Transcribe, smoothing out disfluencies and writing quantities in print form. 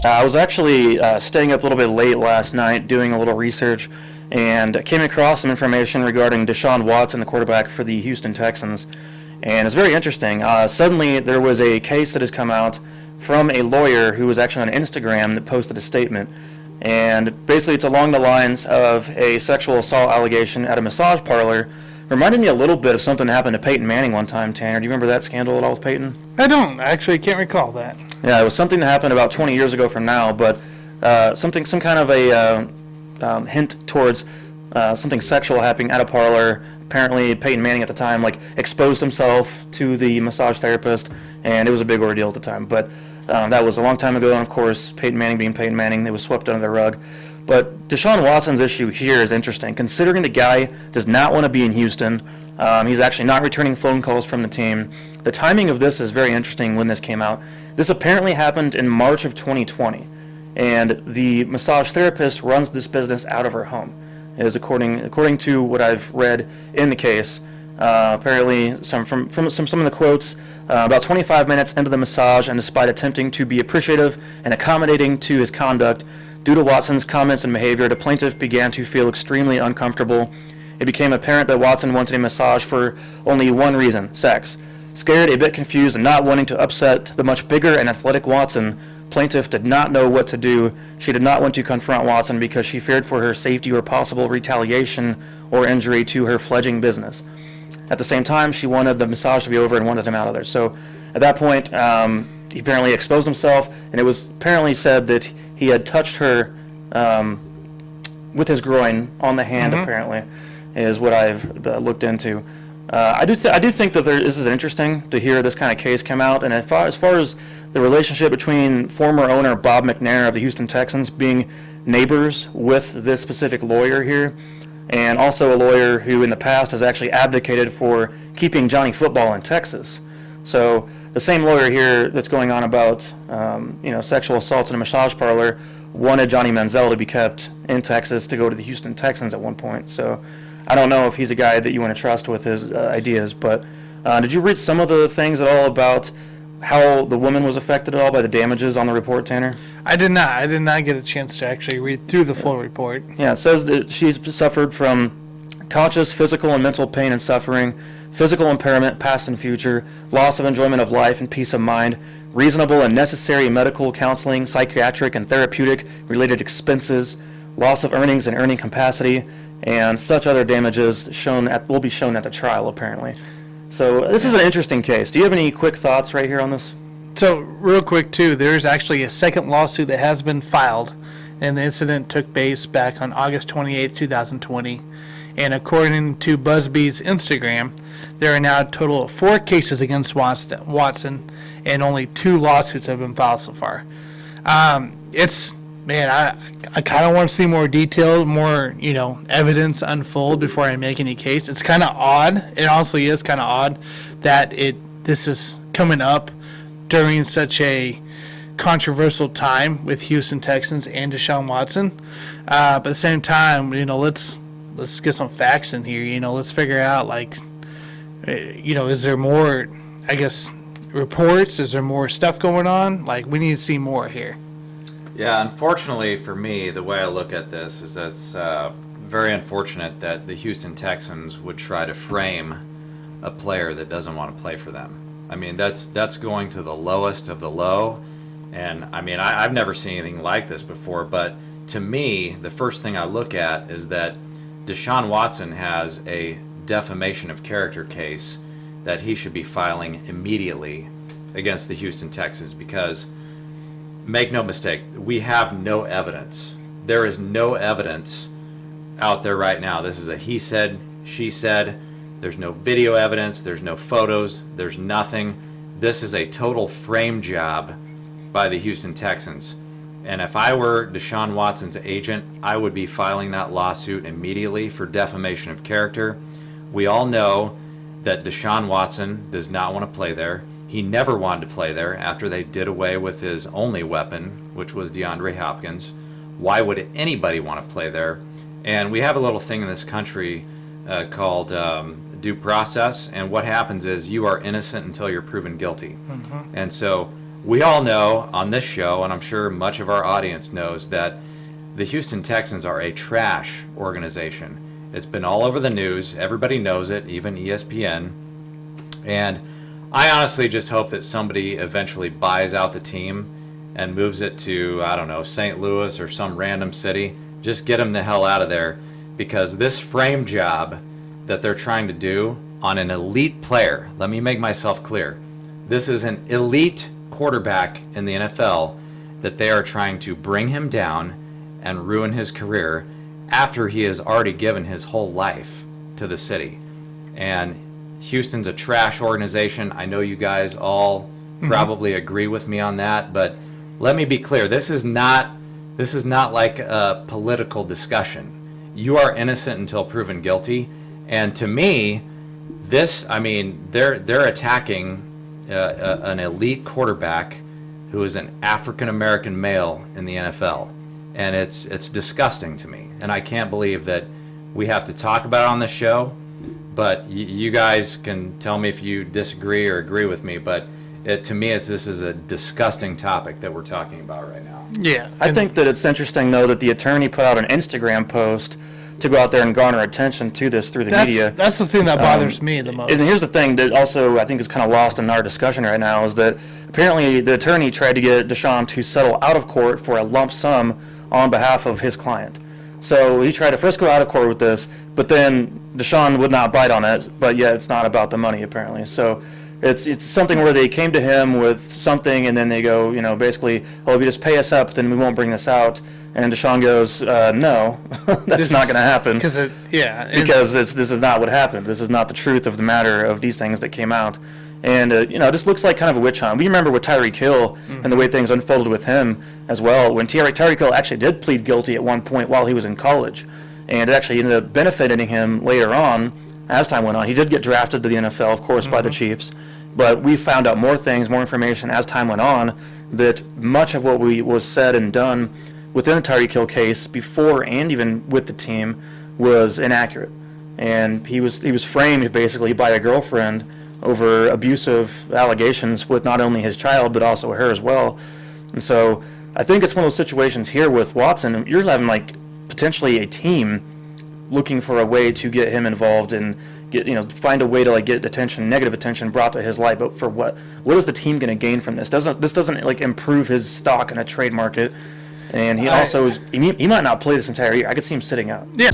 I was actually staying up a little bit late last night doing a little research and came across some information regarding Deshaun Watson, the quarterback for the Houston Texans. And it's very interesting. Suddenly, there was a case that has come out from a lawyer who was actually on Instagram that posted a statement. And basically, it's along the lines of a sexual assault allegation at a massage parlor. Reminded me a little bit of something that happened to Peyton Manning one time, Tanner. Do you remember that scandal at all with Peyton? I don't. I actually can't recall that. Yeah, it was something that happened about 20 years ago from now, but some kind of a hint towards something sexual happening at a parlor. Apparently, Peyton Manning at the time exposed himself to the massage therapist, and it was a big ordeal at the time. But that was a long time ago, and of course, Peyton Manning being Peyton Manning, it was swept under the rug. But Deshaun Watson's issue here is interesting, considering the guy does not want to be in Houston. He's actually not returning phone calls from the team. The timing of this is very interesting when this came out. This apparently happened in March of 2020, and the massage therapist runs this business out of her home. It is according to what I've read in the case. Apparently, some of the quotes, about 25 minutes into the massage, and despite attempting to be appreciative and accommodating to his conduct, due to Watson's comments and behavior, the plaintiff began to feel extremely uncomfortable. It became apparent that Watson wanted a massage for only one reason: sex. Scared, a bit confused, and not wanting to upset the much bigger and athletic Watson, plaintiff did not know what to do. She did not want to confront Watson because she feared for her safety or possible retaliation or injury to her fledgling business. At the same time, she wanted the massage to be over and wanted him out of there. So at that point, he apparently exposed himself, and it was apparently said that he had touched her with his groin on the hand, apparently, is what I've looked into. I do think that this is interesting to hear this kind of case come out, and as far as the relationship between former owner Bob McNair of the Houston Texans being neighbors with this specific lawyer here, and also a lawyer who in the past has actually advocated for keeping Johnny Football in Texas. So the same lawyer here that's going on about sexual assaults in a massage parlor wanted Johnny Manziel to be kept in Texas to go to the Houston Texans at one point. So I don't know if he's a guy that you want to trust with his ideas, but did you read some of the things at all about how the woman was affected at all by the damages on the report, Tanner? I did not. I did not get a chance to actually read through the full report. Yeah, it says that she's suffered from conscious physical and mental pain and suffering, physical impairment, past and future, loss of enjoyment of life and peace of mind, reasonable and necessary medical counseling, psychiatric and therapeutic related expenses, loss of earnings and earning capacity, and such other damages will be shown at the trial, apparently. So this is an interesting case. Do you have any quick thoughts right here on this? So real quick, too, there's actually a second lawsuit that has been filed, and the incident took place back on August 28, 2020. And according to Busby's Instagram, there are now a total of 4 cases against Watson, and only 2 lawsuits have been filed so far. I kind of want to see more detail, more, evidence unfold before I make any case. It's kind of odd. It honestly is kind of odd that this is coming up during such a controversial time with Houston Texans and Deshaun Watson. But at the same time, let's get some facts in here. Let's figure out, is there more, reports? Is there more stuff going on? We need to see more here. Yeah, unfortunately for me, the way I look at this is that's very unfortunate that the Houston Texans would try to frame a player that doesn't want to play for them. I mean, that's going to the lowest of the low, and I mean, I've never seen anything like this before, but to me, the first thing I look at is that Deshaun Watson has a defamation of character case that he should be filing immediately against the Houston Texans, because make no mistake, we have no evidence. There is no evidence out there right now. This is a he said, she said. There's no video evidence. There's no photos. There's nothing. This is a total frame job by the Houston Texans. And if I were Deshaun Watson's agent, I would be filing that lawsuit immediately for defamation of character. We all know that Deshaun Watson does not want to play there. He never wanted to play there after they did away with his only weapon, which was DeAndre Hopkins. Why would anybody want to play there? And we have a little thing in this country called due process, and what happens is you are innocent until you're proven guilty. And so we all know on this show, and I'm sure much of our audience knows, that the Houston Texans are a trash organization. It's been all over the news. Everybody knows it, even ESPN. And I honestly just hope that somebody eventually buys out the team and moves it to, I don't know, St. Louis or some random city. Just get them the hell out of there, because this frame job that they're trying to do on an elite player, let me make myself clear, this is an elite quarterback in the NFL that they are trying to bring him down and ruin his career after he has already given his whole life to the city. And Houston's a trash organization. I know you guys all probably agree with me on that, but let me be clear. This is not like a political discussion. You are innocent until proven guilty. And to me, they're attacking an elite quarterback who is an African American male in the NFL, and it's disgusting to me. And I can't believe that we have to talk about it on this show. But you guys can tell me if you disagree or agree with me. But to me, this is a disgusting topic that we're talking about right now. Yeah. I think that it's interesting, though, that the attorney put out an Instagram post to go out there and garner attention to this through the media. That's the thing that bothers me the most. And here's the thing that also I think is kind of lost in our discussion right now is that apparently the attorney tried to get Deshaun to settle out of court for a lump sum on behalf of his client. So he tried to first go out of court with this, but then Deshaun would not bite on it, but yet it's not about the money apparently. So it's something where they came to him with something and then they go, basically, oh, if you just pay us up, then we won't bring this out. And Deshaun goes, no, that's not going to happen. Because this is not what happened. This is not the truth of the matter of these things that came out. And, it just looks like kind of a witch hunt. We remember with Tyreek Hill and the way things unfolded with him as well. When Tyreek Hill actually did plead guilty at one point while he was in college. And it actually ended up benefiting him later on as time went on. He did get drafted to the NFL, of course, by the Chiefs. But we found out more things, more information as time went on, that much of what was said and done within the Tyreek Hill case before and even with the team was inaccurate. And he was framed basically by a girlfriend over abusive allegations with not only his child but also her as well. And so I think it's one of those situations here with Watson. You're having potentially a team looking for a way to get him involved and find a way to get negative attention brought to his life. But for what? What is the team going to gain from this? This doesn't improve his stock in a trade market. And he might not play this entire year. I could see him sitting out. Yeah.